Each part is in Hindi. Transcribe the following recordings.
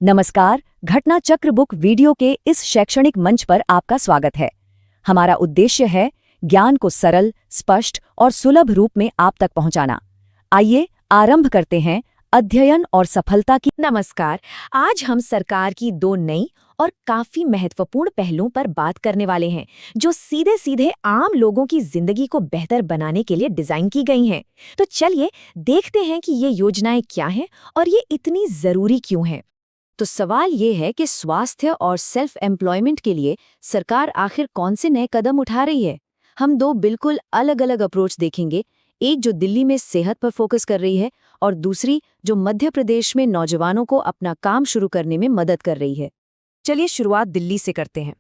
नमस्कार, घटना चक्र बुक वीडियो के इस शैक्षणिक मंच पर आपका स्वागत है। हमारा उद्देश्य है ज्ञान को सरल, स्पष्ट और सुलभ रूप में आप तक पहुंचाना। आइए आरंभ करते हैं अध्ययन और सफलता की। नमस्कार, आज हम सरकार की दो नई और काफी महत्वपूर्ण पहलुओं पर बात करने वाले हैं, जो सीधे सीधे आम लोगों की जिंदगी को बेहतर बनाने के लिए डिजाइन की गई हैं। तो चलिए देखते हैं कि ये योजनाएं क्या हैं और ये इतनी जरूरी क्यों हैं। तो सवाल ये है कि स्वास्थ्य और सेल्फ एम्प्लॉयमेंट के लिए सरकार आखिर कौन से नए कदम उठा रही है। हम दो बिल्कुल अलग अलग अप्रोच देखेंगे, एक जो दिल्ली में सेहत पर फोकस कर रही है और दूसरी जो मध्य प्रदेश में नौजवानों को अपना काम शुरू करने में मदद कर रही है। चलिए शुरुआत दिल्ली से करते हैं।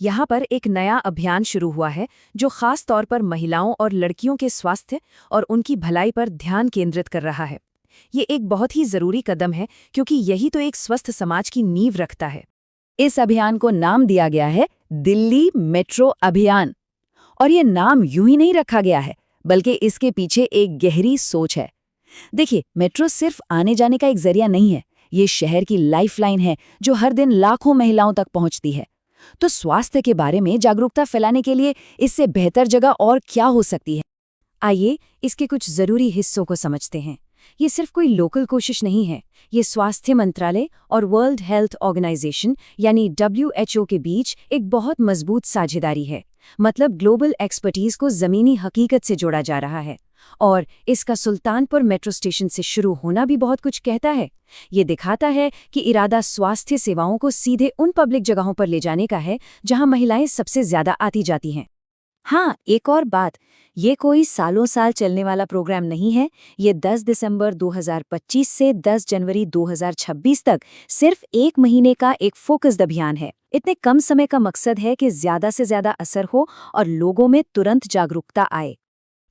यहाँ पर एक नया अभियान शुरू हुआ है जो खास तौर पर महिलाओं और लड़कियों के स्वास्थ्य और उनकी भलाई पर ध्यान केंद्रित कर रहा है। ये एक बहुत ही जरूरी कदम है क्योंकि यही तो एक स्वस्थ समाज की नींव रखता है। इस अभियान को नाम दिया गया है दिल्ली मेट्रो अभियान। और ये नाम यूं ही नहीं रखा गया है, बल्कि इसके पीछे एक गहरी सोच है। देखिए, मेट्रो सिर्फ आने जाने का एक जरिया नहीं है, ये शहर की लाइफलाइन है जो हर दिन लाखों महिलाओं तक पहुंचती है। तो स्वास्थ्य के बारे में जागरूकता फैलाने के लिए इससे बेहतर जगह और क्या हो सकती है। आइए इसके कुछ जरूरी हिस्सों को समझते हैं। ये सिर्फ कोई लोकल कोशिश नहीं है, ये स्वास्थ्य मंत्रालय और वर्ल्ड हेल्थ ऑर्गेनाइजेशन यानी WHO के बीच एक बहुत मजबूत साझेदारी है। मतलब ग्लोबल एक्सपर्टीज को जमीनी हकीकत से जोड़ा जा रहा है। और इसका सुल्तानपुर मेट्रो स्टेशन से शुरू होना भी बहुत कुछ कहता है। ये दिखाता है कि इरादा स्वास्थ्य सेवाओं को सीधे उन पब्लिक जगहों पर ले जाने का है जहां महिलाएं सबसे ज्यादा आती जाती हैं। हाँ, एक और बात, ये कोई सालों साल चलने वाला प्रोग्राम नहीं है। ये 10 दिसंबर 2025 से 10 जनवरी 2026 तक सिर्फ एक महीने का एक फोकस्ड अभियान है। इतने कम समय का मकसद है कि ज्यादा से ज्यादा असर हो और लोगों में तुरंत जागरूकता आए।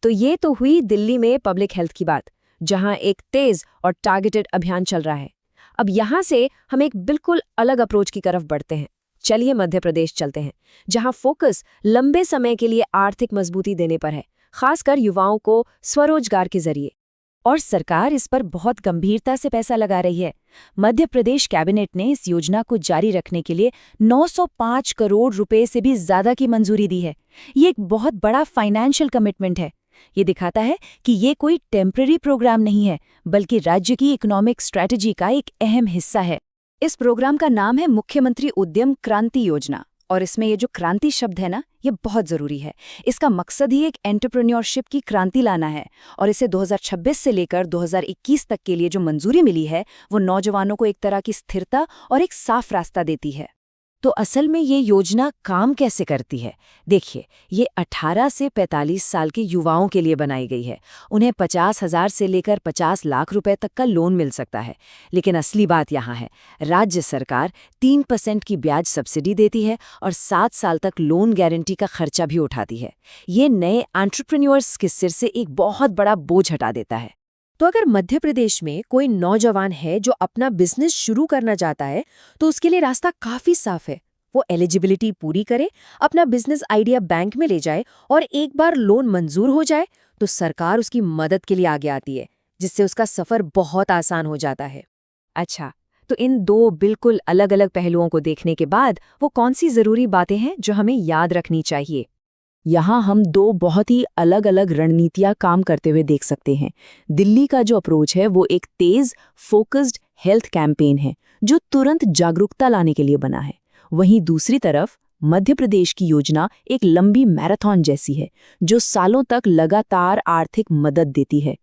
तो ये तो हुई दिल्ली में पब्लिक हेल्थ की बात, जहां एक तेज और टारगेटेड अभियान चल रहा है। अब यहाँ से हम एक बिल्कुल अलग अप्रोच की तरफ बढ़ते हैं। चलिए मध्य प्रदेश चलते हैं, जहां फोकस लंबे समय के लिए आर्थिक मजबूती देने पर है, खासकर युवाओं को स्वरोजगार के जरिए। और सरकार इस पर बहुत गंभीरता से पैसा लगा रही है। मध्य प्रदेश कैबिनेट ने इस योजना को जारी रखने के लिए 905 करोड़ रुपए से भी ज्यादा की मंजूरी दी है। ये एक बहुत बड़ा फाइनेंशियल कमिटमेंट है। ये दिखाता है कि ये कोई टेम्पररी प्रोग्राम नहीं है, बल्कि राज्य की इकोनॉमिक स्ट्रैटेजी का एक अहम हिस्सा है। इस प्रोग्राम का नाम है मुख्यमंत्री उद्यम क्रांति योजना। और इसमें ये जो क्रांति शब्द है ना, ये बहुत जरूरी है। इसका मकसद ही एक एंटरप्रेन्योरशिप की क्रांति लाना है। और इसे 2026 से लेकर 2021 तक के लिए जो मंजूरी मिली है, वो नौजवानों को एक तरह की स्थिरता और एक साफ रास्ता देती है। तो असल में ये योजना काम कैसे करती है? देखिए, ये 18 से 45 साल के युवाओं के लिए बनाई गई है। उन्हें 50,000 से लेकर 50 लाख रुपए तक का लोन मिल सकता है। लेकिन असली बात यहाँ है, राज्य सरकार 3% की ब्याज सब्सिडी देती है और 7 साल तक लोन गारंटी का खर्चा भी उठाती है। ये नए एंटरप्रेन्योर्स के सिर से एक बहुत बड़ा बोझ हटा देता है। तो अगर मध्य प्रदेश में कोई नौजवान है जो अपना बिजनेस शुरू करना चाहता है, तो उसके लिए रास्ता काफी साफ है। वो एलिजिबिलिटी पूरी करे, अपना बिजनेस आइडिया बैंक में ले जाए और एक बार लोन मंजूर हो जाए तो सरकार उसकी मदद के लिए आगे आती है, जिससे उसका सफर बहुत आसान हो जाता है। अच्छा, तो इन दो बिल्कुल अलग अलग पहलुओं को देखने के बाद वो कौन सी जरूरी बातें हैं जो हमें याद रखनी चाहिए? यहाँ हम दो बहुत ही अलग अलग रणनीतियाँ काम करते हुए देख सकते हैं। दिल्ली का जो अप्रोच है वो एक तेज फोकस्ड हेल्थ कैंपेन है जो तुरंत जागरूकता लाने के लिए बना है। वहीं दूसरी तरफ मध्य प्रदेश की योजना एक लंबी मैराथन जैसी है जो सालों तक लगातार आर्थिक मदद देती है।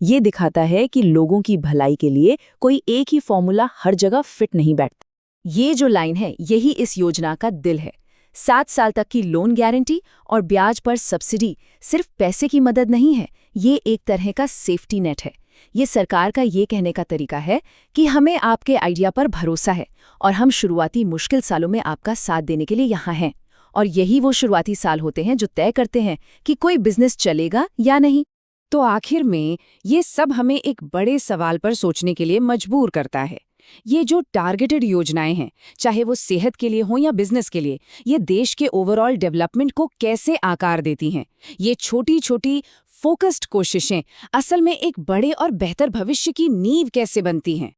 ये दिखाता है कि लोगों की भलाई के लिए कोई एक ही फॉर्मूला हर जगह फिट नहीं बैठता। ये जो लाइन है, यही इस योजना का दिल है। 7 साल तक की लोन गारंटी और ब्याज पर सब्सिडी सिर्फ पैसे की मदद नहीं है, ये एक तरह का सेफ्टी नेट है। ये सरकार का ये कहने का तरीका है कि हमें आपके आइडिया पर भरोसा है और हम शुरुआती मुश्किल सालों में आपका साथ देने के लिए यहाँ हैं। और यही वो शुरुआती साल होते हैं जो तय करते हैं कि कोई बिजनेस चलेगा या नहीं। तो आखिर में ये सब हमें एक बड़े सवाल पर सोचने के लिए मजबूर करता है। ये जो टारगेटेड योजनाएं हैं, चाहे वो सेहत के लिए हो या बिजनेस के लिए, ये देश के ओवरऑल डेवलपमेंट को कैसे आकार देती हैं? ये छोटी छोटी फोकस्ड कोशिशें असल में एक बड़े और बेहतर भविष्य की नींव कैसे बनती हैं?